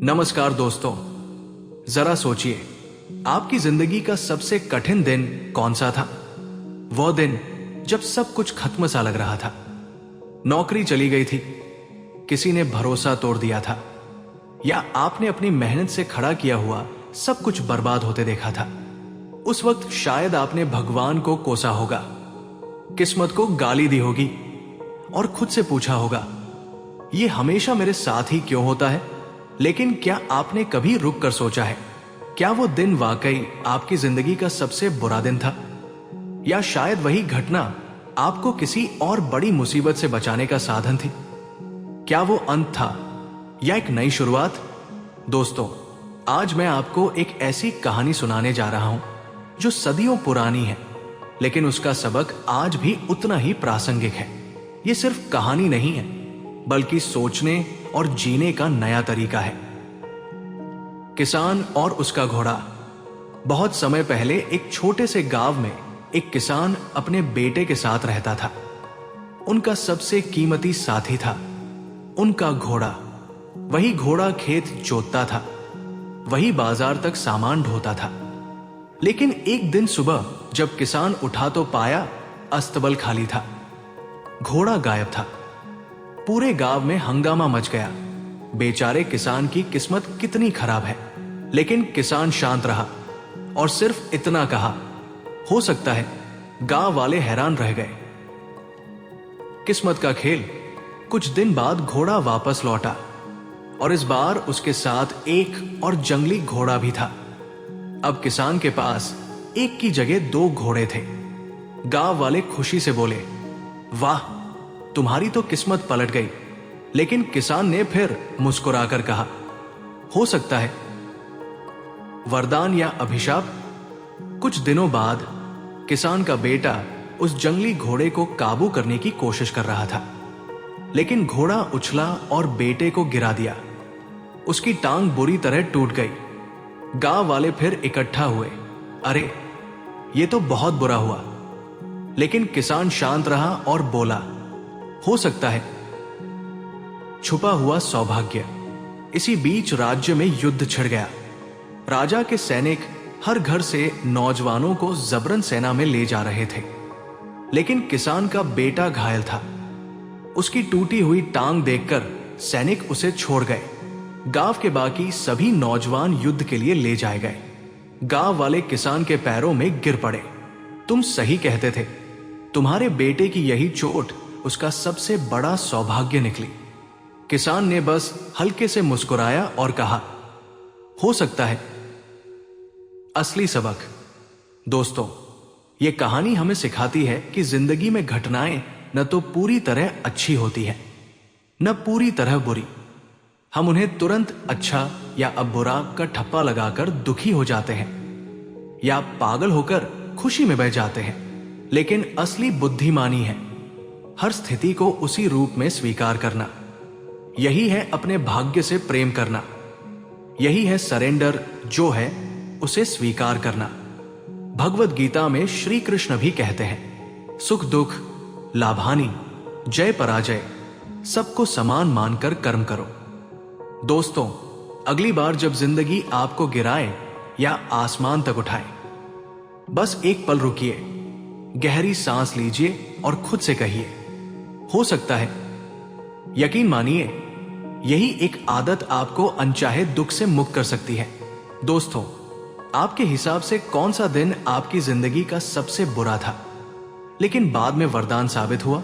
नमस्कार दोस्तों, जरा सोचिए, आपकी जिंदगी का सबसे कठिन दिन कौन सा था? वो दिन जब सब कुछ खत्म सा लग रहा था। नौकरी चली गई थी, किसी ने भरोसा तोड़ दिया था, या आपने अपनी मेहनत से खड़ा किया हुआ सब कुछ बर्बाद होते देखा था। उस वक्त शायद आपने भगवान को कोसा होगा, किस्मत को गाली दी होगी और खुद से पूछा होगा, ये हमेशा मेरे साथ ही क्यों होता है? लेकिन क्या आपने कभी रुक कर सोचा है, क्या वो दिन वाकई आपकी जिंदगी का सबसे बुरा दिन था? या शायद वही घटना आपको किसी और बड़ी मुसीबत से बचाने का साधन थी? क्या वो अंत था या एक नई शुरुआत? दोस्तों, आज मैं आपको एक ऐसी कहानी सुनाने जा रहा हूं जो सदियों पुरानी है, लेकिन उसका सबक आज भी उतना ही प्रासंगिक है। ये सिर्फ कहानी नहीं है, बल्कि सोचने और जीने का नया तरीका है। किसान और उसका घोड़ा। बहुत समय पहले एक छोटे से गांव में एक किसान अपने बेटे के साथ रहता था। उनका सबसे कीमती साथी था उनका घोड़ा। वही घोड़ा खेत जोतता था, वही बाजार तक सामान ढोता था। लेकिन एक दिन सुबह जब किसान उठा तो पाया अस्तबल खाली था, घोड़ा गायब था। पूरे गांव में हंगामा मच गया। बेचारे किसान की किस्मत कितनी खराब है। लेकिन किसान शांत रहा और सिर्फ इतना कहा, हो सकता है। गांव वाले हैरान रह गए। किस्मत का खेल। कुछ दिन बाद घोड़ा वापस लौटा और इस बार उसके साथ एक और जंगली घोड़ा भी था। अब किसान के पास एक की जगह दो घोड़े थे। गांव वाले खुशी से बोले, वाह, तुम्हारी तो किस्मत पलट गई। लेकिन किसान ने फिर मुस्कुराकर कहा, हो सकता है वरदान या अभिशाप। कुछ दिनों बाद किसान का बेटा उस जंगली घोड़े को काबू करने की कोशिश कर रहा था, लेकिन घोड़ा उछला और बेटे को गिरा दिया। उसकी टांग बुरी तरह टूट गई। गांव वाले फिर इकट्ठा हुए। अरे, ये तो बहुत बुरा हुआ। लेकिन किसान शांत रहा और बोला, हो सकता है छुपा हुआ सौभाग्य। इसी बीच राज्य में युद्ध छिड़ गया। राजा के सैनिक हर घर से नौजवानों को जबरन सेना में ले जा रहे थे, लेकिन किसान का बेटा घायल था। उसकी टूटी हुई टांग देखकर सैनिक उसे छोड़ गए। गांव के बाकी सभी नौजवान युद्ध के लिए ले जाए गए। गांव वाले किसान के पैरों में गिर पड़े। तुम सही कहते थे, तुम्हारे बेटे की यही चोट उसका सबसे बड़ा सौभाग्य निकली। किसान ने बस हल्के से मुस्कुराया और कहा, हो सकता है। असली सबक। दोस्तों, यह कहानी हमें सिखाती है कि जिंदगी में घटनाएं न तो पूरी तरह अच्छी होती है, न पूरी तरह बुरी। हम उन्हें तुरंत अच्छा या अब बुरा का ठप्पा लगाकर दुखी हो जाते हैं, या पागल होकर खुशी में बह जाते हैं। लेकिन असली बुद्धिमानी है हर स्थिति को उसी रूप में स्वीकार करना। यही है अपने भाग्य से प्रेम करना। यही है सरेंडर, जो है उसे स्वीकार करना। भगवत गीता में श्री कृष्ण भी कहते हैं, सुख दुख, लाभानी, जय पराजय, सबको समान मानकर कर्म करो। दोस्तों, अगली बार जब जिंदगी आपको गिराए या आसमान तक उठाए, बस एक पल रुकिए, गहरी सांस लीजिए और खुद से कहिए, हो सकता है। यकीन मानिए, यही एक आदत आपको अनचाहे दुख से मुक्त कर सकती है। दोस्तों, आपके हिसाब से कौन सा दिन आपकी जिंदगी का सबसे बुरा था, लेकिन बाद में वरदान साबित हुआ?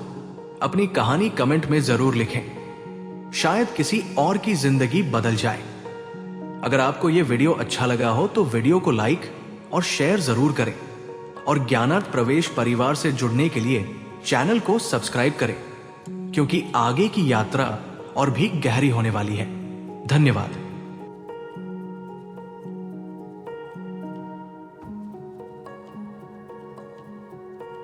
अपनी कहानी कमेंट में जरूर लिखें। शायद किसी और की जिंदगी बदल जाए। अगर आपको यह वीडियो अच्छा लगा हो तो वीडियो को लाइक और शेयर जरूर करें, और ज्ञानार्थ प्रवेश परिवार से जुड़ने के लिए चैनल को सब्सक्राइब करें, क्योंकि आगे की यात्रा और भी गहरी होने वाली है। धन्यवाद।